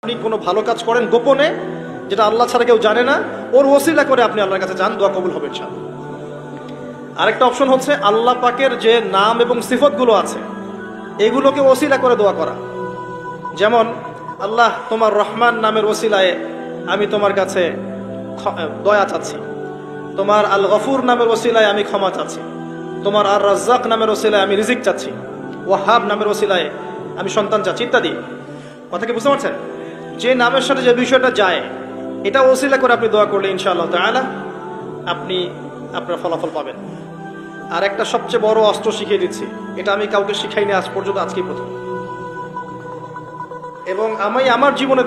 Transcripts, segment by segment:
আপনি কোনো ভালো কাজ করেন গোপনে, যেটা আল্লাহ ছাড়া কেউ জানে না, ওর ওসিলা করে আপনি আল্লাহর কাছে যান, দোয়া কবুল হবে ইনশাআল্লাহ। আরেকটা অপশন হচ্ছে আল্লাহ পাকের যে নাম এবং সিফতগুলো আছে এগুলোকে ওসিলা করে দোয়া করা। যেমন আল্লাহ তোমার রহমান নামের ওসিলায় আমি তোমার কাছে দয়া চাচ্ছি, তোমার আল গফুর নামের ওসিলায় আমি ক্ষমা চাচ্ছি, তোমার আর রাজ্জাক নামের ওসিলায় আমি রিজিক চাচ্ছি, ওয়াহাব নামের ওসিলায় আমি সন্তান চাচ্ছি ইত্যাদি। কথা কি বুঝতে পারছেন? যে নামের সাথে যে বিষয়টা যায় এটা ওসিলা করে আপনি দোয়া করলে ইনশাআল্লাহ তাআলা আপনি আপনার ফলাফল পাবেন। আর একটা সবচেয়ে বড় অস্ত্র শিখিয়ে দিচ্ছি, এটা আমি কাউকে শিখাইনি আজ পর্যন্ত, আজকেই প্রথম, এবং আমি আমার জীবনে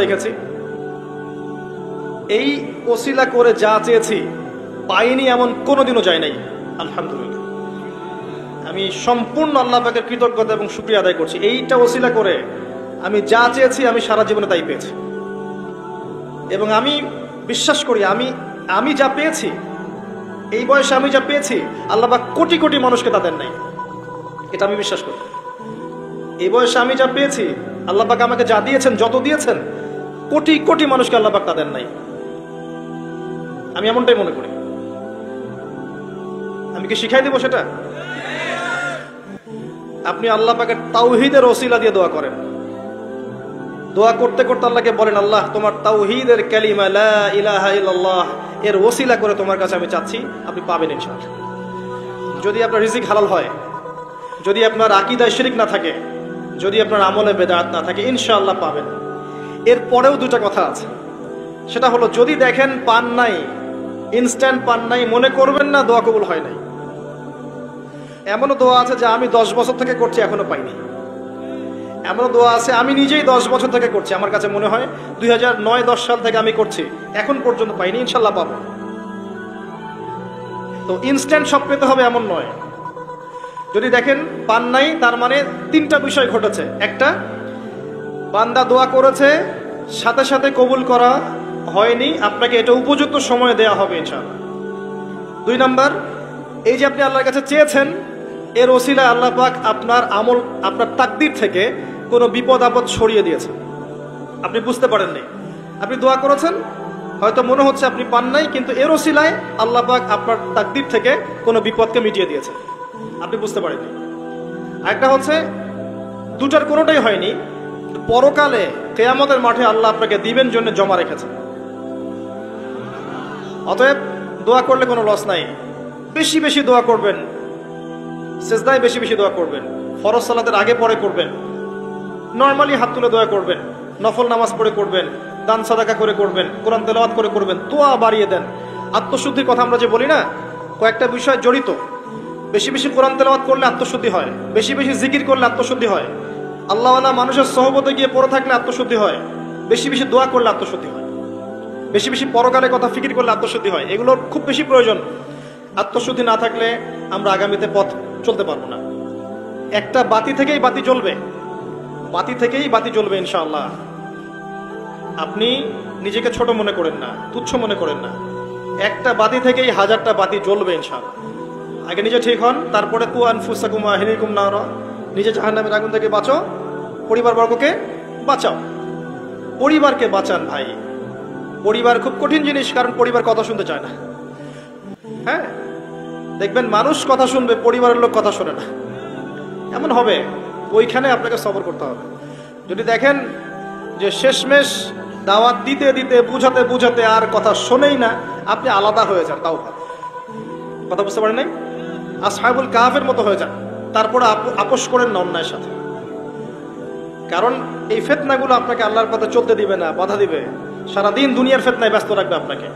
দেখেছি এই ওসিলা করে যা চেয়েছি পাইনি এমন কোনোদিনও যায় নাই। আলহামদুলিল্লাহ, আমি সম্পূর্ণ আল্লাহ পাকের কৃতজ্ঞতা এবং শুকরিয়া আদায় করছি। এইটা ওসিলা করে আমি যা চেয়েছি আমি সারা জীবনে তাই পেয়েছি, এবং আমি বিশ্বাস করি আমি যা পেয়েছি এই বয়সে আমি যা পেয়েছি আল্লাহ পাক কোটি কোটি মানুষকে তা দেন নাই, এটা আমি বিশ্বাস করি। এই বয়সে আমি যা পেয়েছি আল্লাহ পাক আমাকে যা দিয়েছেন, যত দিয়েছেন, কোটি কোটি মানুষকে আল্লাহ পাক তা দেন নাই, আমি এমনটাই মনে করি। আমি কি শিখাই দেব সেটা? আপনি আল্লাহ পাকের তাওহীদের ওসিলা দিয়ে দোয়া করেন, দোয়া করতে করতে আল্লাহকে বলেন, আল্লাহ তোমার তাওহীদের কালিমা লা ইলাহা ইল্লাল্লাহ এর ওসিলা করে তোমার কাছে আমি চাচ্ছি, আপনি পাবেন ইনশাআল্লাহ। যদি আপনার রিজিক হালাল হয়, যদি আপনার আকীদায় শিরক না থাকে, যদি আপনার আমলে বেদাত না থাকে, ইনশাআল্লাহ পাবেন। এরপরেও দুটা কথা আছে, সেটা হলো যদি দেখেন পান নাই, ইনস্ট্যান্ট পান নাই, মনে করবেন না দোয়া কবুল হয় নাই। এমনও দোয়া আছে যে আমি 10 বছর থেকে করছি এখনো পাইনি। এমনও দোয়া আছে আমি নিজেই 10 বছর থেকে করছি, আমার কাছে মনে হয় 2009-10 সাল থেকে আমি করছি, এখন পর্যন্ত পাইনি, ইনশাল্লাহ পাবো। তো ইনস্ট্যান্ট সব পেতে হবে এমন নয়। যদি দেখেন পান নাই, তার মানে তিনটা বিষয় ঘটেছে। একটা, বান্দা দোয়া করেছে, সাথে সাথে কবুল করা হয়নি, আপনাকে এটা উপযুক্ত সময় দেয়া হবে ইনশাআল্লাহ। 2 নাম্বার, এই যে আপনি আল্লাহর কাছে চেয়েছেন এর ওসিলায় আল্লাহ পাক আপনার আমল, আপনার তাকদীর থেকে কোনো বিপদ আপদ সরিয়ে দিয়েছেন, আপনি বুঝতে পারেননি। আপনি দোয়া করেছেন, হয়তো মনে হচ্ছে আপনি পান নাই, কিন্তু এর ওসিলায় আল্লাহ পাক আপনার তাকদীর থেকে কোনো বিপদকে মিটিয়ে দিয়েছেন, আপনি বুঝতে পারেননি। একটা হচ্ছে দুটার কোনোটাই হয়নি, পরকালে কিয়ামতের মাঠে আল্লাহ আপনাকে দিবেন জন্য জমা রেখেছেন। অতএব দোয়া করলে কোনো লস নাই, বেশি বেশি দোয়া করবেন, সেজদায় বেশি বেশি দোয়া করবেন, ফরজ সালাতের আগে পরে করবেন, নরমালি হাত তুলে দোয়া করবেন, নফল নামাজ পড়ে করবেন, দান সাদাকা করে করবেন, কোরআন তেলাওয়াত করে করবেন, দোয়া বাড়িয়ে দেন। আত্মশুদ্ধির কথা আমরা যে বলি না, কয়েকটা বিষয় জড়িত। বেশি বেশি কোরআন তেলাওয়াত করলে আত্মশুদ্ধি হয়, বেশি বেশি জিকির করলে আত্মশুদ্ধি হয়, আল্লাহওয়ালা মানুষের সহবতে গিয়ে পড়ে থাকলে আত্মশুদ্ধি হয়, বেশি বেশি দোয়া করলে আত্মশুদ্ধি হয়, বেশি বেশি পরকালের কথা ফিকির করলে আত্মশুদ্ধি হয়। এগুলোর খুব বেশি প্রয়োজন। আত্মশুদ্ধি না থাকলে আমরা আগামীতে পথ চলতে পারবো না। একটা বাতি থেকেই বাতি জ্বলবে ইনশাআল্লাহ। আপনি নিজেকে ছোট মনে করেন না, তুচ্ছ মনে করেন না, একটা বাতি থেকেই 1000টা বাতি জ্বলবে ইনশাআল্লাহ। আগে নিজে ঠিক হন, তারপরে কু আনফুসাকুম ওয়া আহলিকুম নারা, নিজে জাহান্নামের আগুন থেকে বাঁচো, পরিবারবর্গকে বাঁচাও। পরিবারকে বাঁচান ভাই। পরিবার খুব কঠিন জিনিস, কারণ পরিবার কথা শুনতে চায় না। হ্যাঁ, দেখবেন মানুষ কথা শুনবে, পরিবারের লোক কথা শোনে না, এমন হবে, ওইখানে আপনাকে সবর করতে হবে। যদি দেখেন যে শেষমেশ দাওয়াত দিতে দিতে বুঝাতে বুঝাতে আর কথা শোনেই না, আপনি আলাদা হয়ে যান, তাও ভালো। কথা বুঝতে পারেন নাই? আসহাবুল কাহফের মতো হয়ে যান, তারপরে আপোষ করেন না অন্যায়ের সাথে। কারণ এই ফিতনাগুলো আপনাকে আল্লাহর পথে চলতে দিবে না, বাধা দিবে, সারাদিন দুনিয়ার ফিতনায় ব্যস্ত রাখবে আপনাকে।